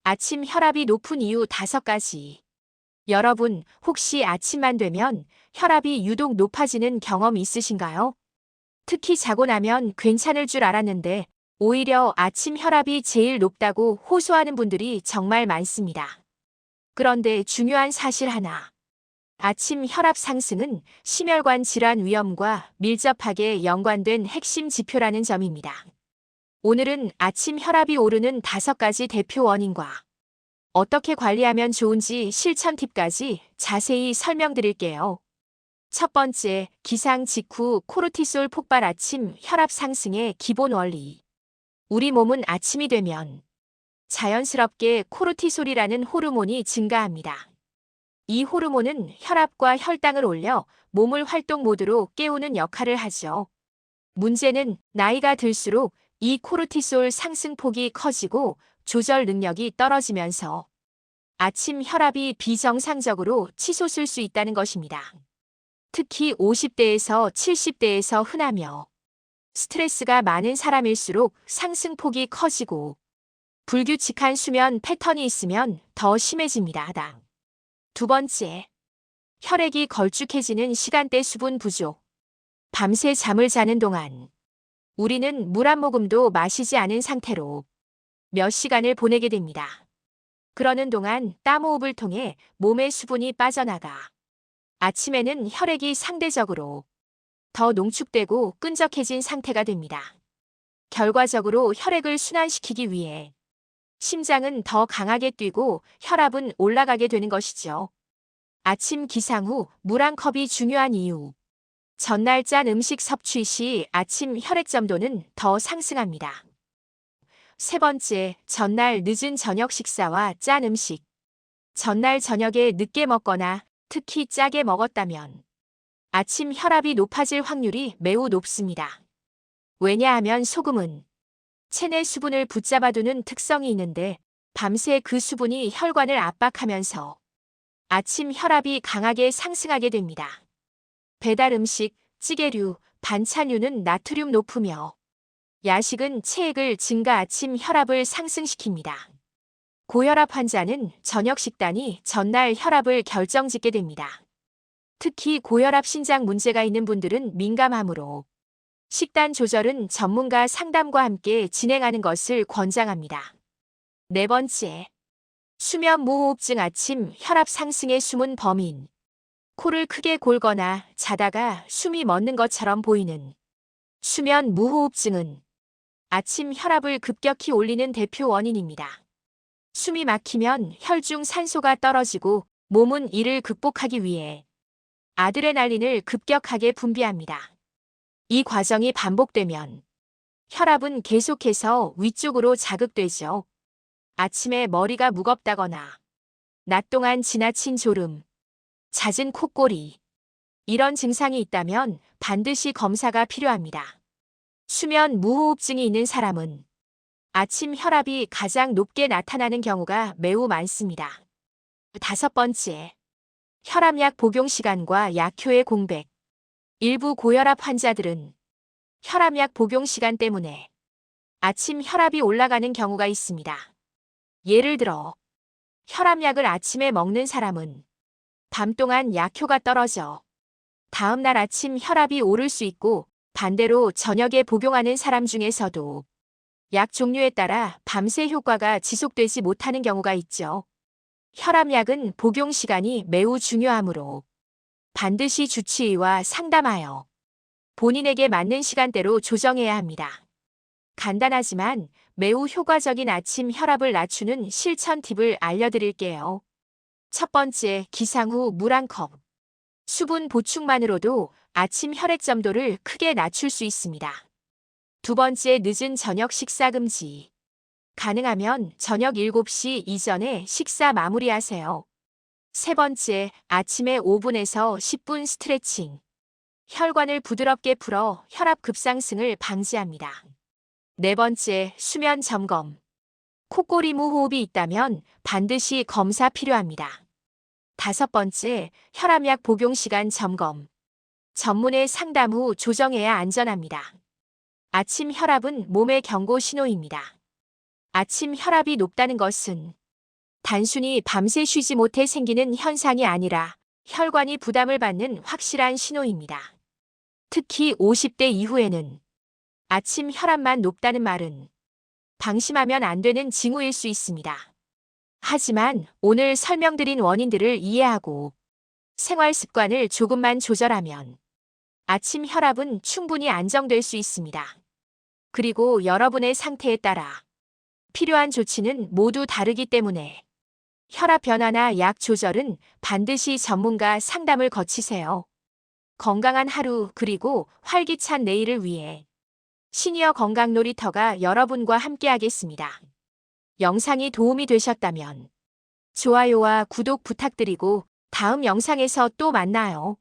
아침 혈압이 높은 이유 5가지. 여러분, 혹시 아침만 되면 혈압이 유독 높아지는 경험 있으신가요? 특히 자고 나면 괜찮을 줄 알았는데 오히려 아침 혈압이 제일 높다고 호소하는 분들이 정말 많습니다. 그런데 중요한 사실 하나. 아침 혈압 상승은 심혈관 질환 위험과 밀접하게 연관된 핵심 지표라는 점입니다. 오늘은 아침 혈압이 오르는 5가지 대표 원인과 어떻게 관리하면 좋은지 실천 팁까지 자세히 설명드릴게요. 첫 번째, 기상 직후 코르티솔 폭발. 아침 혈압 상승의 기본 원리. 우리 몸은 아침이 되면 자연스럽게 코르티솔이라는 호르몬이 증가합니다. 이 호르몬은 혈압과 혈당을 올려 몸을 활동 모드로 깨우는 역할을 하죠. 문제는 나이가 들수록 이 코르티솔 상승폭이 커지고 조절 능력이 떨어지면서 아침 혈압이 비정상적으로 치솟을 수 있다는 것입니다. 특히 50대에서 70대에서 흔하며 스트레스가 많은 사람일수록 상승폭이 커지고 불규칙한 수면 패턴이 있으면 더 심해집니다. 두 번째, 혈액이 걸쭉해지는 시간대. 수분 부족. 밤새 잠을 자는 동안 우리는 물 한 모금도 마시지 않은 상태로 몇 시간을 보내게 됩니다. 그러는 동안 땀호흡을 통해 몸의 수분이 빠져나가 아침에는 혈액이 상대적으로 더 농축되고 끈적해진 상태가 됩니다. 결과적으로 혈액을 순환시키기 위해 심장은 더 강하게 뛰고 혈압은 올라가게 되는 것이죠. 아침 기상 후 물 한 컵이 중요한 이유. 전날 짠 음식 섭취 시 아침 혈액 점도는 더 상승합니다. 세 번째, 전날 늦은 저녁 식사와 짠 음식. 전날 저녁에 늦게 먹거나 특히 짜게 먹었다면 아침 혈압이 높아질 확률이 매우 높습니다. 왜냐하면 소금은 체내 수분을 붙잡아두는 특성이 있는데 밤새 그 수분이 혈관을 압박하면서 아침 혈압이 강하게 상승하게 됩니다. 배달 음식, 찌개류, 반찬류는 나트륨 높으며 야식은 체액을 증가 아침 혈압을 상승시킵니다. 고혈압 환자는 저녁 식단이 전날 혈압을 결정짓게 됩니다. 특히 고혈압 신장 문제가 있는 분들은 민감하므로 식단 조절은 전문가 상담과 함께 진행하는 것을 권장합니다. 네 번째, 수면 무호흡증. 아침 혈압 상승의 숨은 범인. 코를 크게 골거나 자다가 숨이 멎는 것처럼 보이는 수면 무호흡증은 아침 혈압을 급격히 올리는 대표 원인입니다. 숨이 막히면 혈중 산소가 떨어지고 몸은 이를 극복하기 위해 아드레날린을 급격하게 분비합니다. 이 과정이 반복되면 혈압은 계속해서 위쪽으로 자극되죠. 아침에 머리가 무겁다거나 낮 동안 지나친 졸음, 잦은 콧골이, 이런 증상이 있다면 반드시 검사가 필요합니다. 수면 무호흡증이 있는 사람은 아침 혈압이 가장 높게 나타나는 경우가 매우 많습니다. 다섯 번째, 혈압약 복용 시간과 약효의 공백. 일부 고혈압 환자들은 혈압약 복용 시간 때문에 아침 혈압이 올라가는 경우가 있습니다. 예를 들어, 혈압약을 아침에 먹는 사람은 밤 동안 약효가 떨어져 다음 날 아침 혈압이 오를 수 있고, 반대로 저녁에 복용하는 사람 중에서도 약 종류에 따라 밤새 효과가 지속되지 못하는 경우가 있죠. 혈압약은 복용 시간이 매우 중요하므로 반드시 주치의와 상담하여 본인에게 맞는 시간대로 조정해야 합니다. 간단하지만 매우 효과적인 아침 혈압을 낮추는 실천 팁을 알려드릴게요. 첫 번째, 기상 후 물 한 컵. 수분 보충만으로도 아침 혈액 점도를 크게 낮출 수 있습니다. 두 번째, 늦은 저녁 식사 금지. 가능하면 저녁 7시 이전에 식사 마무리하세요. 세 번째, 아침에 5분에서 10분 스트레칭. 혈관을 부드럽게 풀어 혈압 급상승을 방지합니다. 네 번째, 수면 점검. 콧골이 무호흡이 있다면 반드시 검사 필요합니다. 다섯 번째, 혈압약 복용 시간 점검. 전문의 상담 후 조정해야 안전합니다. 아침 혈압은 몸의 경고 신호입니다. 아침 혈압이 높다는 것은 단순히 밤새 쉬지 못해 생기는 현상이 아니라 혈관이 부담을 받는 확실한 신호입니다. 특히 50대 이후에는 아침 혈압만 높다는 말은 방심하면 안 되는 징후일 수 있습니다. 하지만 오늘 설명드린 원인들을 이해하고 생활 습관을 조금만 조절하면 아침 혈압은 충분히 안정될 수 있습니다. 그리고 여러분의 상태에 따라 필요한 조치는 모두 다르기 때문에 혈압 변화나 약 조절은 반드시 전문가 상담을 거치세요. 건강한 하루 그리고 활기찬 내일을 위해 시니어 건강 놀이터가 여러분과 함께하겠습니다. 영상이 도움이 되셨다면 좋아요와 구독 부탁드리고 다음 영상에서 또 만나요.